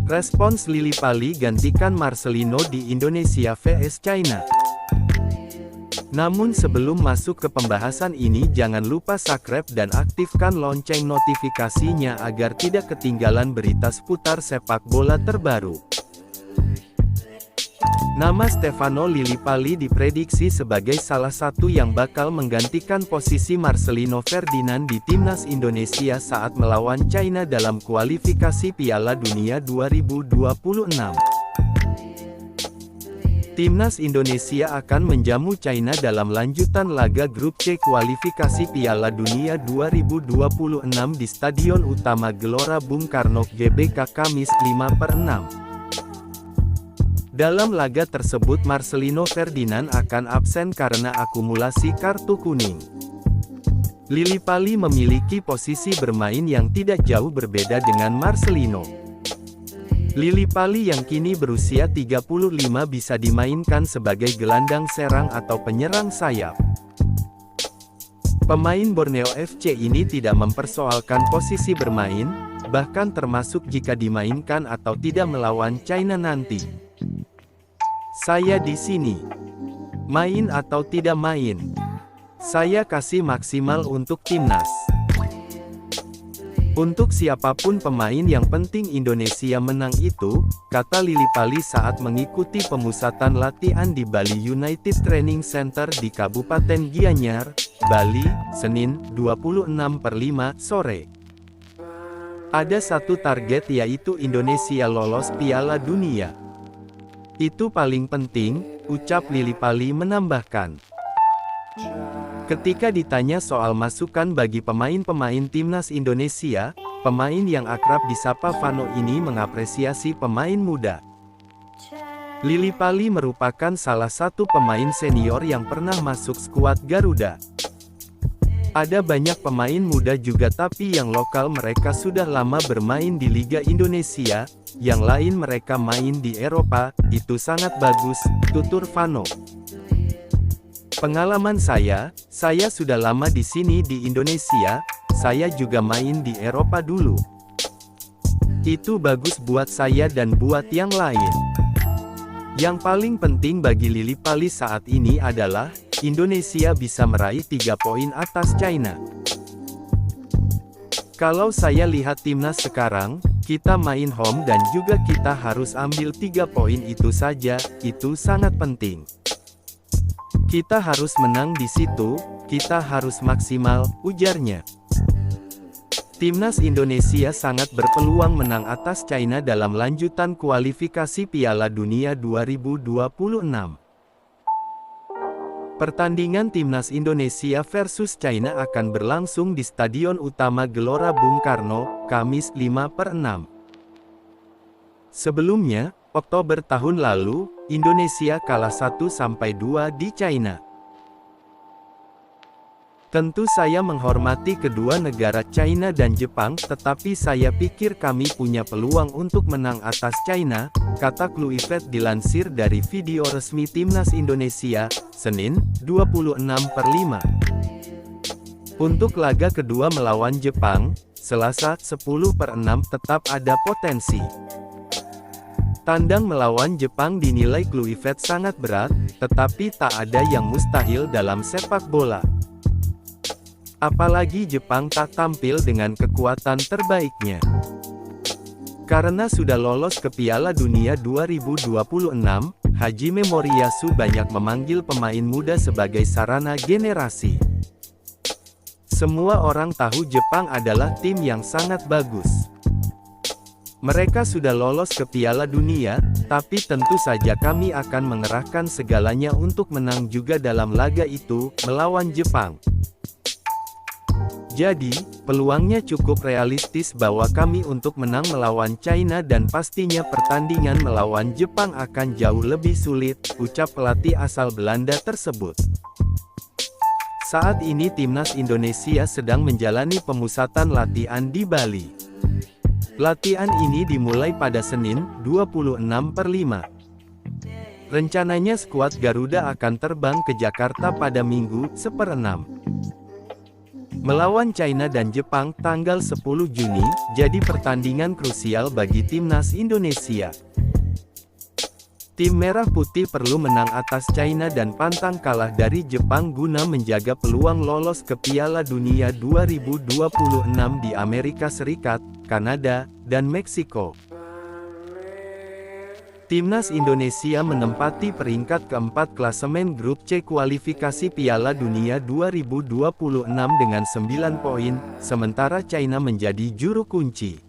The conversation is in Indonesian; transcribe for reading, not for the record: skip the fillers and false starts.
Respons Lily Pali gantikan Marcelino di Indonesia vs China. Namun sebelum masuk ke pembahasan ini, jangan lupa subscribe dan aktifkan lonceng notifikasinya agar tidak ketinggalan berita seputar sepak bola terbaru. Nama Stefano Lillipali diprediksi sebagai salah satu yang bakal menggantikan posisi Marcelino Ferdinand di timnas Indonesia saat melawan China dalam kualifikasi Piala Dunia 2026. Timnas Indonesia akan menjamu China dalam lanjutan laga grup C kualifikasi Piala Dunia 2026 di Stadion Utama Gelora Bung Karno, GBK Kamis 5/6. Dalam laga tersebut Marcelino Ferdinand akan absen karena akumulasi kartu kuning. Lillipali memiliki posisi bermain yang tidak jauh berbeda dengan Marcelino. Lillipali yang kini berusia 35 bisa dimainkan sebagai gelandang serang atau penyerang sayap. Pemain Borneo FC ini tidak mempersoalkan posisi bermain, bahkan termasuk jika dimainkan atau tidak melawan China nanti. Saya di sini. Main atau tidak main, saya kasih maksimal untuk timnas. Untuk siapapun pemain yang penting Indonesia menang itu, kata Lillipali saat mengikuti pemusatan latihan di Bali United Training Center di Kabupaten Gianyar, Bali, Senin, 26/5 sore. Ada satu target yaitu Indonesia lolos Piala Dunia. Itu paling penting, ucap Lillipali menambahkan. Ketika ditanya soal masukan bagi pemain-pemain timnas Indonesia, pemain yang akrab disapa Vano ini mengapresiasi pemain muda. Lillipali merupakan salah satu pemain senior yang pernah masuk skuad Garuda. Ada banyak pemain muda juga tapi yang lokal mereka sudah lama bermain di Liga Indonesia, yang lain mereka main di Eropa, itu sangat bagus, tutur Vano. Pengalaman saya sudah lama di sini di Indonesia, saya juga main di Eropa dulu. Itu bagus buat saya dan buat yang lain. Yang paling penting bagi Lillipali saat ini adalah, Indonesia bisa meraih 3 poin atas China. Kalau saya lihat timnas sekarang, kita main home dan juga kita harus ambil 3 poin itu saja, itu sangat penting. Kita harus menang di situ, kita harus maksimal, ujarnya. Timnas Indonesia sangat berpeluang menang atas China dalam lanjutan kualifikasi Piala Dunia 2026. Pertandingan Timnas Indonesia versus China akan berlangsung di Stadion Utama Gelora Bung Karno, Kamis 5/6. Sebelumnya, Oktober tahun lalu, Indonesia kalah 1-2 di China. Tentu saya menghormati kedua negara China dan Jepang, tetapi saya pikir kami punya peluang untuk menang atas China, kata Kluivert dilansir dari video resmi Timnas Indonesia, Senin, 26/5. Untuk laga kedua melawan Jepang, Selasa, 10/6 tetap ada potensi. Tandang melawan Jepang dinilai Kluivert sangat berat, tetapi tak ada yang mustahil dalam sepak bola. Apalagi Jepang tak tampil dengan kekuatan terbaiknya. Karena sudah lolos ke Piala Dunia 2026, Hajime Moriyasu banyak memanggil pemain muda sebagai sarana generasi. Semua orang tahu Jepang adalah tim yang sangat bagus. Mereka sudah lolos ke Piala Dunia, tapi tentu saja kami akan mengerahkan segalanya untuk menang juga dalam laga itu, melawan Jepang. Jadi, peluangnya cukup realistis bahwa kami untuk menang melawan China dan pastinya pertandingan melawan Jepang akan jauh lebih sulit, ucap pelatih asal Belanda tersebut. Saat ini timnas Indonesia sedang menjalani pemusatan latihan di Bali. Latihan ini dimulai pada Senin, 26/5. Rencananya skuad Garuda akan terbang ke Jakarta pada Minggu, 1/6. Melawan China dan Jepang tanggal 10 Juni, jadi pertandingan krusial bagi timnas Indonesia. Tim Merah Putih perlu menang atas China dan pantang kalah dari Jepang guna menjaga peluang lolos ke Piala Dunia 2026 di Amerika Serikat, Kanada, dan Meksiko. Timnas Indonesia menempati peringkat keempat klasemen grup C kualifikasi Piala Dunia 2026 dengan 9 poin, sementara China menjadi juru kunci.